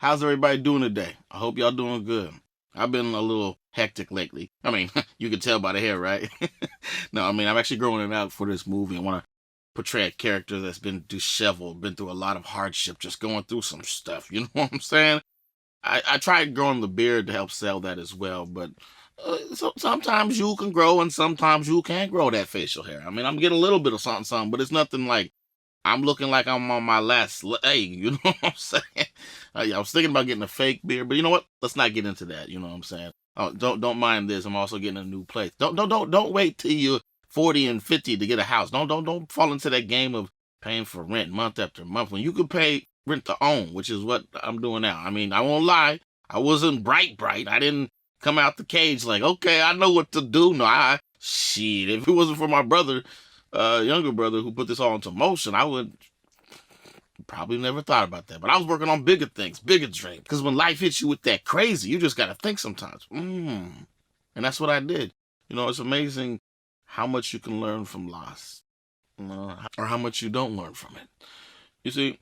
How's everybody doing today? I hope y'all doing good. I've been a little hectic lately. I mean, you can tell by the hair, right? No, I mean, I'm actually growing it out for this movie. I want to portray a character that's been disheveled, been through a lot of hardship, just going through some stuff. You know what I'm saying? I tried growing the beard to help sell that as well, but sometimes you can grow and sometimes you can't grow that facial hair. I mean, I'm getting a little bit of something, something, but it's nothing like I'm looking like I'm on my last leg. You know what I'm saying? I was thinking about getting a fake beard, but you know what? Let's not get into that. You know what I'm saying? Oh, don't mind this. I'm also getting a new place. Don't wait till you're 40 and 50 to get a house. Don't fall into that game of paying for rent month after month when you could pay rent to own, which is what I'm doing now. I mean, I won't lie. I wasn't bright. I didn't come out the cage like, okay, I know what to do. No, shit. If it wasn't for my brother, younger brother who put this all into motion, I would probably never thought about that. But I was working on bigger things, bigger dreams. Because when life hits you with that crazy, you just got to think sometimes. And that's what I did. You know, it's amazing how much you can learn from loss, or how much you don't learn from it. You see,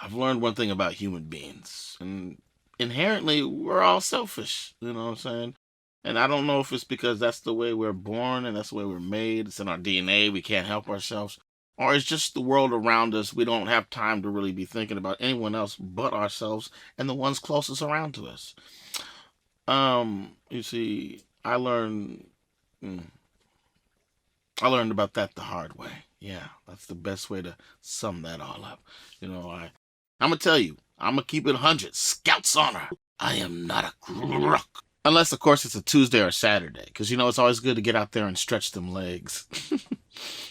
I've learned one thing about human beings, and inherently, we're all selfish. You know what I'm saying? And I don't know if it's because that's the way we're born and that's the way we're made. It's in our DNA. We can't help ourselves. Or it's just the world around us. We don't have time to really be thinking about anyone else but ourselves and the ones closest around to us. You see, I learned about that the hard way. Yeah, that's the best way to sum that all up. You know, I'm gonna tell you, I'm gonna keep it 100. Scout's honor. I am not a crook. Unless, of course, it's a Tuesday or Saturday, because, you know, it's always good to get out there and stretch them legs.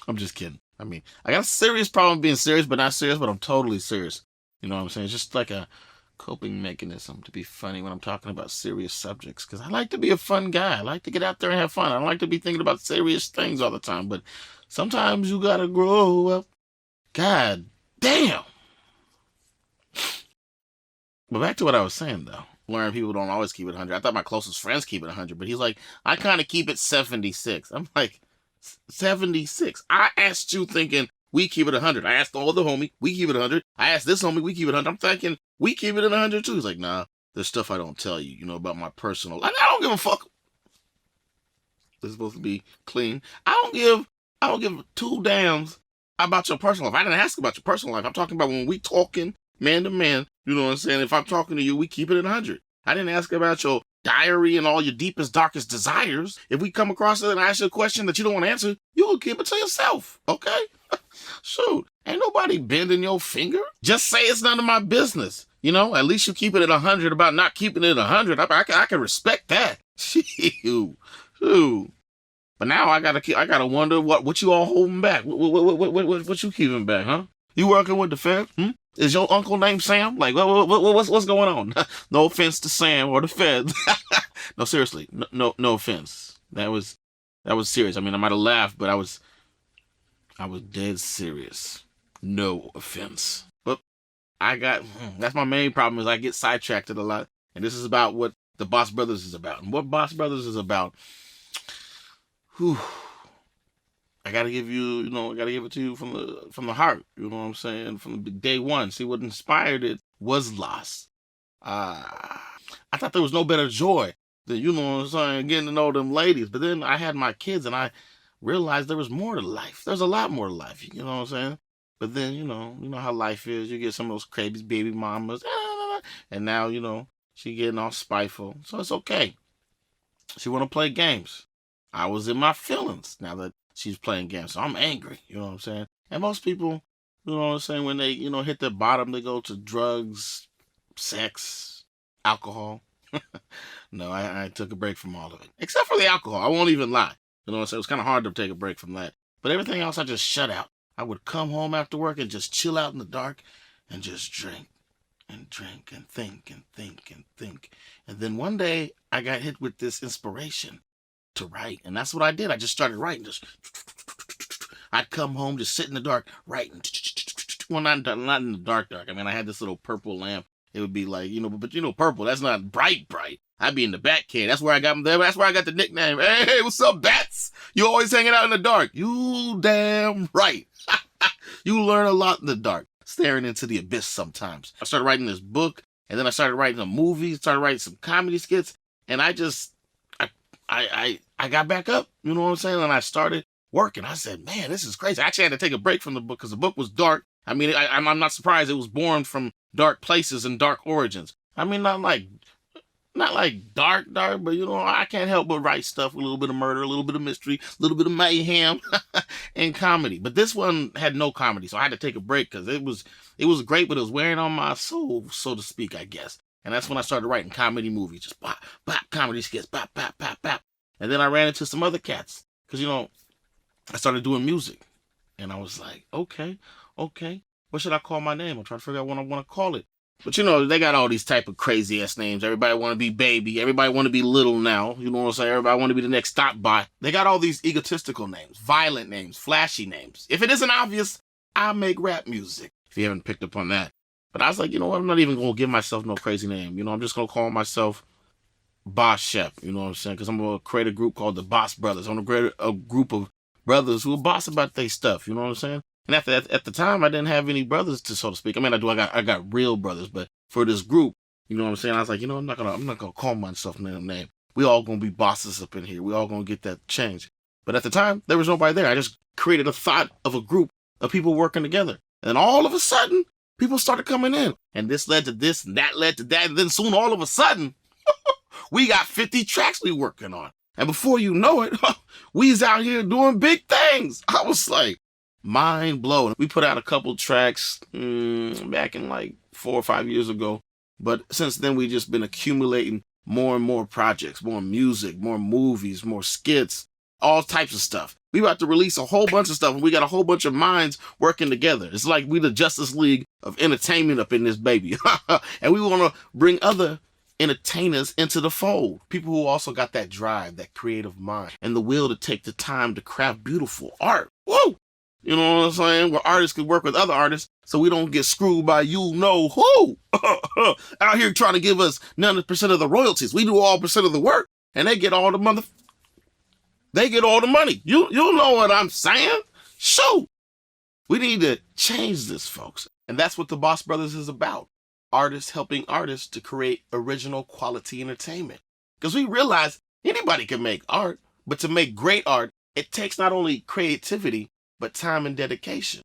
I'm just kidding. I mean, I got a serious problem being serious, but not serious, but I'm totally serious. You know what I'm saying? It's just like a coping mechanism to be funny when I'm talking about serious subjects, because I like to be a fun guy. I like to get out there and have fun. I don't like to be thinking about serious things all the time, but sometimes you gotta grow up. God damn. But back to what I was saying, though. Learn people don't always keep it 100. I thought my closest friends keep it 100, but he's like, I kind of keep it 76. I'm like, 76? I asked you thinking we keep it 100. I asked all the homie, we keep it 100. I asked this homie, we keep it 100. I'm thinking we keep it at 100 too. He's like, nah, there's stuff I don't tell you, about my personal. I don't give a fuck. This is supposed to be clean. I don't give two damns about your personal life. I didn't ask about your personal life. I'm talking about when we talking man to man. You know what I'm saying? If I'm talking to you, we keep it at 100. I didn't ask about your diary and all your deepest, darkest desires. If we come across it and I ask you a question that you don't want to answer, you will keep it to yourself, okay? Shoot, ain't nobody bending your finger. Just say it's none of my business. At least you keep it at 100 about not keeping it at 100. I can respect that. Shoot. But now I gotta wonder what you all holding back. What you keeping back, huh? You working with the Fed? Is your uncle named Sam? Like, what's going on? No offense to Sam or the Fed. No, seriously, no offense. That was serious. I mean, I might have laughed, but I was dead serious. No offense. But that's my main problem is I get sidetracked a lot, and this is about what the Boss Brothers is about, and what Boss Brothers is about. Whew. I gotta give it to you from the heart. You know what I'm saying? From the day one. See, what inspired it was loss. I thought there was no better joy than, you know what I'm saying, getting to know them ladies. But then I had my kids and I realized there was more to life. There's a lot more to life. You know what I'm saying? But then, you know how life is. You get some of those crazy baby mamas. And now, she getting all spiteful. So it's okay. She want to play games. I was in my feelings now that she's playing games. So I'm angry, you know what I'm saying? And most people, you know what I'm saying, when they, hit their bottom, they go to drugs, sex, alcohol. No, I took a break from all of it. Except for the alcohol. I won't even lie. You know what I'm saying? It was kind of hard to take a break from that. But everything else I just shut out. I would come home after work and just chill out in the dark and just drink and drink and think and think and think. And then one day I got hit with this inspiration to write. And that's what I did. I just started writing. I'd come home, just sit in the dark, writing. Well, not in the dark. I mean, I had this little purple lamp. It would be like, but purple, that's not bright. I'd be in the bat cave. That's where I got the nickname. Hey, what's up, bats? You always hanging out in the dark. You damn right. You learn a lot in the dark. staring into the abyss sometimes. I started writing this book, and then I started writing a movie, started writing some comedy skits, and I got back up, you know what I'm saying? And I started working. I said, man, this is crazy. I actually had to take a break from the book because the book was dark. I mean, I'm not surprised it was born from dark places and dark origins. I mean, not like dark, but you know, I can't help but write stuff with a little bit of murder, a little bit of mystery, a little bit of mayhem, and comedy. But this one had no comedy, so I had to take a break because it was great, but it was wearing on my soul, so to speak, I guess. And that's when I started writing comedy movies, just bop, bop, comedy skits, bop, bop, bop, bop. And then I ran into some other cats because, you know, I started doing music, and I was like, okay, what should I call my name? I'm trying to figure out what I want to call it. But you know, they got all these type of crazy ass names. Everybody want to be Baby. Everybody want to be Little now. You know what I'm saying? Everybody want to be the next Stop By. They got all these egotistical names, violent names, flashy names. If it isn't obvious, I make rap music. If you haven't picked up on that. But I was like, you know what? I'm not even going to give myself no crazy name. You know, I'm just going to call myself Boss Chef. You know what I'm saying? Because I'm going to create a group called the Boss Brothas. I'm going to create a group of brothers who are boss about their stuff. You know what I'm saying? And at the time, I didn't have any brothers, to so to speak. I mean, I got real brothers, but for this group, you know what I'm saying? I was like, you know, I'm not gonna call myself no name. We all gonna be bosses up in here. We all gonna get that change. But at the time, there was nobody there. I just created a thought of a group of people working together, and all of a sudden, people started coming in, and this led to this, and that led to that, and then soon, all of a sudden, we got 50 tracks we working on, and before you know it, we's out here doing big things. I was like, mind blowing. We put out a couple tracks back in like 4 or 5 years ago, but since then we just been accumulating more and more projects, more music, more movies, more skits, all types of stuff. We about to release a whole bunch of stuff, and we got a whole bunch of minds working together. It's like we the Justice League of entertainment up in this baby. And we want to bring other entertainers into the fold. People who also got that drive, that creative mind, and the will to take the time to craft beautiful art. Whoa! You know what I'm saying? Where artists can work with other artists so we don't get screwed by you know who out here trying to give us 90% of the royalties. We do all percent of the work, and they get all the money. You know what I'm saying? Shoot. We need to change this, folks. And that's what the Boss Brothers is about. Artists helping artists to create original quality entertainment. Because we realize anybody can make art, but to make great art, it takes not only creativity, but time and dedication.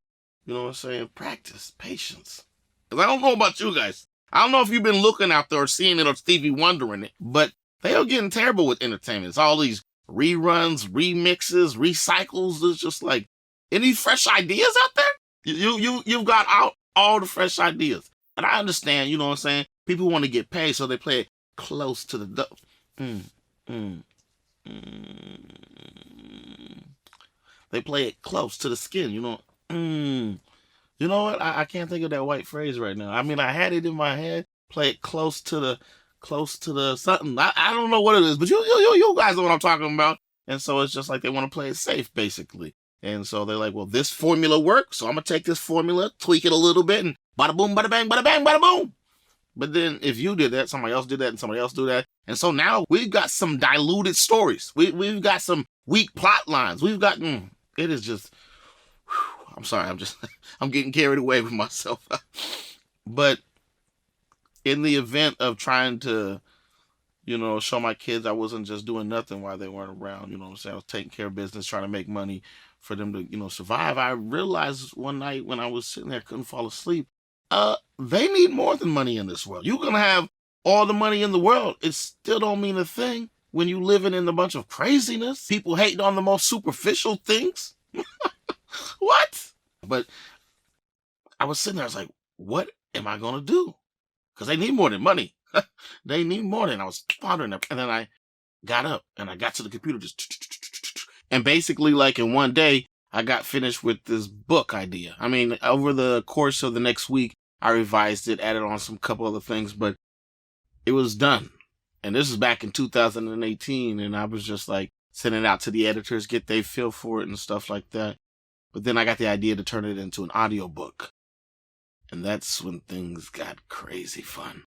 You know what I'm saying? Practice, patience. Because I don't know about you guys. I don't know if you've been looking out there or seeing it or Stevie wondering it, but they are getting terrible with entertainment. It's all these reruns, remixes, recycles. It's just like, any fresh ideas out there? You've got out all the fresh ideas. And I understand, you know what I'm saying? People want to get paid, so they play it close to the They play it close to the skin, you know. You know what? I can't think of that white phrase right now. I mean, I had it in my head. Play it close to the something. I don't know what it is, but you guys know what I'm talking about. And so it's just like they want to play it safe, basically. And so they're like, well, this formula works, so I'm gonna take this formula, tweak it a little bit, and bada boom, bada bang, bada bang, bada boom. But then if you did that, somebody else did that, and somebody else do that. And so now we've got some diluted stories. We've got some weak plot lines. We've got it is just, I'm sorry, I'm getting carried away with myself. But in the event of trying to, you know, show my kids I wasn't just doing nothing while they weren't around, you know what I'm saying? I was taking care of business, trying to make money for them to, you know, survive. I realized one night when I was sitting there, couldn't fall asleep, they need more than money in this world. You're going to have all the money in the world. It still don't mean a thing when you living in a bunch of craziness. People hating on the most superficial things. What? But I was sitting there, I was like, what am I going to do? Because they need more than money. They need more than I was pondering that. And then I got up and I got to the computer and basically like in one day, I got finished with this book idea. I mean, over the course of the next week, I revised it, added on some couple other things, but it was done. And this is back in 2018. And I was just like sending it out to the editors, get their feel for it and stuff like that. But then I got the idea to turn it into an audiobook. And that's when things got crazy fun.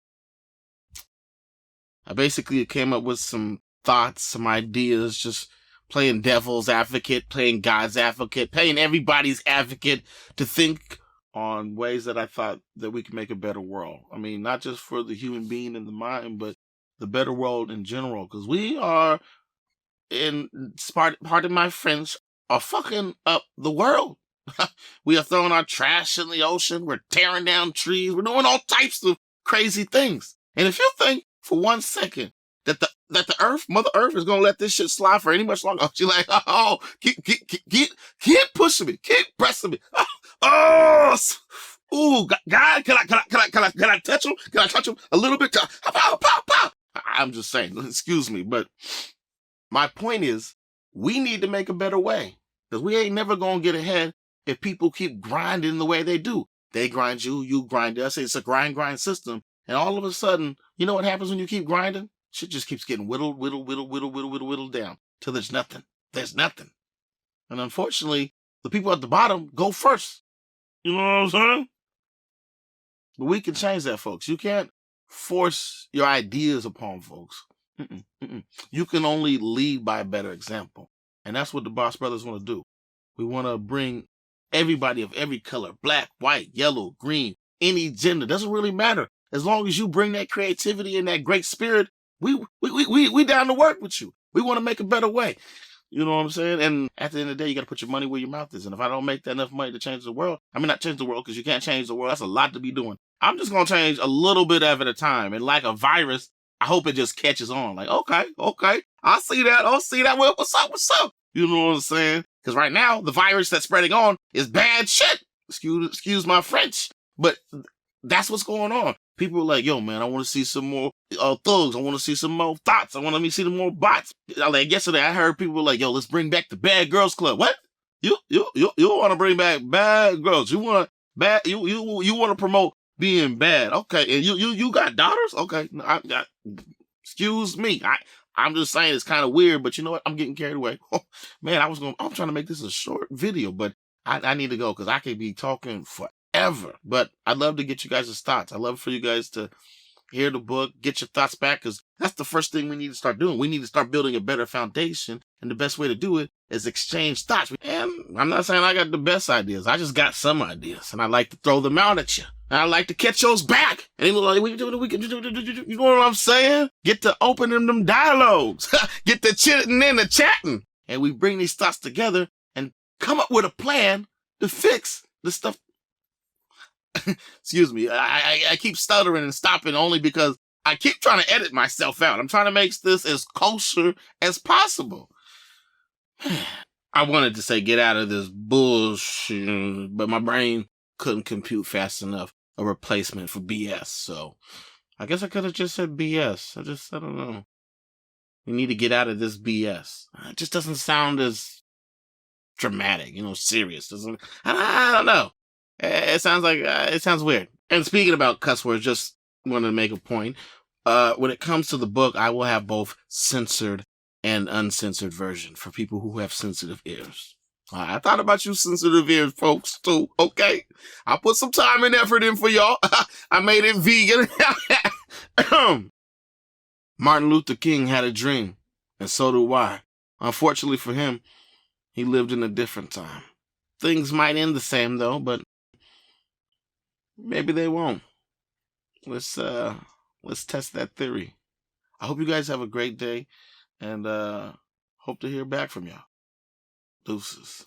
I basically came up with some thoughts, some ideas, just playing devil's advocate, playing God's advocate, playing everybody's advocate to think on ways that I thought that we could make a better world. I mean, not just for the human being and the mind, but the better world in general. Because we are, in pardon my French, are fucking up the world. We are throwing our trash in the ocean. We're tearing down trees. We're doing all types of crazy things. And if you think for 1 second that the Earth, Mother Earth, is gonna let this shit slide for any much longer, she's like, oh, keep pushing me, keep pressing me. Oh, ooh, God, can I touch him? Can I touch him a little bit? Pow, pow, pow. I'm just saying, excuse me, but my point is, we need to make a better way, because we ain't never gonna get ahead if people keep grinding the way they do. They grind you, you grind us. It's a grind system. And all of a sudden, you know what happens when you keep grinding? Shit just keeps getting whittled down till there's nothing. There's nothing. And unfortunately, the people at the bottom go first. You know what I'm saying? But we can change that, folks. You can't force your ideas upon folks. You can only lead by a better example. And that's what the Boss Brothers want to do. We want to bring everybody of every color, black, white, yellow, green, any gender, doesn't really matter. As long as you bring that creativity and that great spirit, we down to work with you. We want to make a better way. You know what I'm saying? And at the end of the day, you got to put your money where your mouth is. And if I don't make that enough money to change the world, I mean, not change the world, because you can't change the world. That's a lot to be doing. I'm just going to change a little bit of it at a time. And like a virus, I hope it just catches on. Like, okay, I see that. Well, what's up? You know what I'm saying? Because right now, the virus that's spreading on is bad shit. Excuse my French. But that's what's going on. People are like, yo, man, I want to see some more thugs. I want to see some more thoughts. I want to see some more bots. Like yesterday, I heard people like, yo, let's bring back the Bad Girls Club. What? You want to bring back bad girls? You want to promote being bad? Okay, and you got daughters? Okay, excuse me. I'm just saying it's kind of weird, but you know what? I'm getting carried away. Oh, man, I'm trying to make this a short video, but I need to go because I could be talking forever. But I'd love to get you guys' thoughts. I'd love for you guys to hear the book, get your thoughts back, because that's the first thing we need to start doing. We need to start building a better foundation, and the best way to do it is exchange thoughts. And I'm not saying I got the best ideas. I just got some ideas, and I like to throw them out at you. And I like to catch yours back. And they look like, you know what I'm saying? Get to opening them dialogues. Get to chitting and the chatting. And we bring these thoughts together and come up with a plan to fix the stuff. Excuse me. I keep stuttering and stopping only because I keep trying to edit myself out. I'm trying to make this as kosher as possible. I wanted to say get out of this bullshit, but my brain couldn't compute fast enough a replacement for BS. So I guess I could have just said BS. I don't know. We need to get out of this BS. It just doesn't sound as dramatic, serious. I don't know. It sounds like, it sounds weird. And speaking about cuss words, just wanted to make a point. When it comes to the book, I will have both censored and uncensored version for people who have sensitive ears. I thought about you sensitive ears folks too, okay? I put some time and effort in for y'all. I made it vegan. Martin Luther King had a dream, and so do I. Unfortunately for him, he lived in a different time. Things might end the same though, but maybe they won't. Let's test that theory. I hope you guys have a great day, and hope to hear back from y'all. Deuces.